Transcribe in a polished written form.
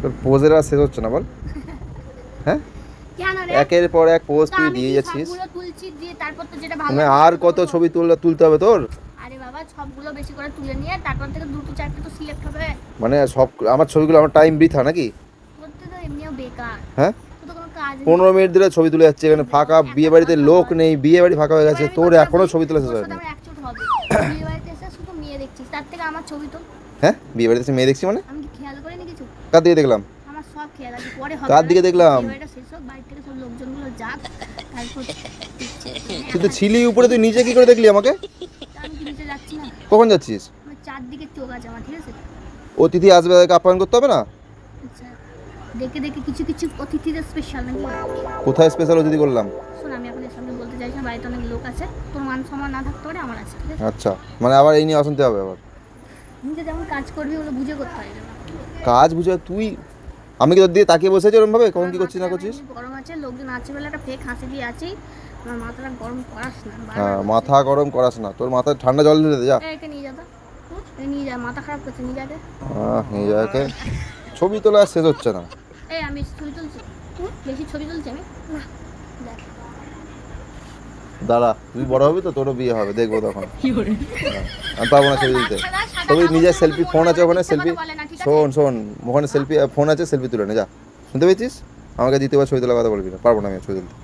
তোর পোজের আর শেষ হচ্ছে না বল। হ্যাঁ, কেন রে? একের পর এক পোজ তো তুই আমি দিয়ে কি যাচ্ছিস। সবগুলো তুলছি দিয়ে তারপর তো যেটা ভালো মানে লাগছে আর সেটা কত তুলবো। ছবি তুলতে হবে তোর? আরে বাবা সবগুলো বেশি করে তুলে নিয়ে তারপর থেকে দুটো চারটে তো সিলেক্ট হবে। মানে সব আমার ছবিগুলো, আমার টাইম বৃথা নাকি? করতে তো এমনিও বেকার। হ্যাঁ, তো তো কোনো কাজ নেই। 15 মিনিট ধরে ছবি তুলে যাচ্ছে এখানে, ফাঁকা, বিয়ে বাড়িতে লোক নেই, বিয়ে বাড়ি ফাঁকা হয়ে গেছে, এবার আমি তোর কথাটা এখনো বলি, ছবি তোলা শেষ তোর সাথে হয়নি। আমার একচুট হবে। বিয়ে বাড়িতে এসে শুধু মেয়ে দেখছিস, তার থেকে আমার ছবি তো হ্যাঁ, বিয়ে বাড়িতে এসে মেয়ে দেখছি মানে? আমি কি খেয়াল করিনি কিছু? কার দিকে দেখলাম? আমার সব খেয়াল আছে, পরে হবে। কার দিকে দেখলাম? বিয়ে বাড়িটা শেষ হোক, বাড়ি থেকে সব লোকজনগুলো যাক, তারপর দেখছি। তুই তো ছিলি উপরে, তুই নিচে কি করে দেখলি আমাকে? আমি কি নিচে যাচ্ছি না? কখন যাচ্ছিস? আমার চারদিকে চোখ আছে আমার, ঠিক আছে? অতিথি আসবে, তাদেরকে আপ্যায়ন করতে হবে না? আচ্ছা, দেখে দেখে কিছু কিছু অতিথিদের স্পেশাল নাকি? কোথায় স্পেশাল অতিথি করলাম? শোন, আমি এখন এর সামনে বলতে চাইছি না, বাড়িতে অনেক লোক আছে, তোর মান সম্মান না থাকতে পারে, আমার আছে, ঠিক আছে? আচ্ছা, মানে আবার এই নিয়ে অশান্তি হবে আবার? নিজে যেমন কাজ করবি ওগুলো বুঝে করতে হয় না। কাজ বুঝে তুই, আমি কি তোর দিয়ে তাকিয়ে বসে আছি ওরম ভাবে? কখন কি করছিস না করছিস? গরম আছে, লোকজন আছে বলে একটা ফেক হাসি দিয়ে আছেই। আমার মাথাটা গরম করাস না, হ্যাঁ, বারবার মাথা গরম করাস না, তোর মাথায় ঠান্ডা জল ঢেলে দে যা। একে নিয়ে যা তো। এই নিয়ে যা, মাথা খারাপ করছে, নিয়ে যাকে। নিয়ে যাকে। ছবি তোলা আর শেষ হচ্ছে না। এই আমি ছবি তুলছি, বেশি ছবি তুলছি আমি না, দেখ। দাঁড়া, তুই বড় হবি তো, তোরও বিয়ে হবে, দেখবো তখন। আমি পারবো না ছবি তুলতে। ছবি নিজের সেলফি ফোন আছে ওখানে, সেলফি। শোন শোন, ওখানে সেলফি ফোন আছে, সেলফি তুলে নে যা। শুনতে পেয়েছিস? আমাকে দ্বিতীয়বার ছবি তোলার কথা বলবি না, পারবো না আমি ছবি তুলতে।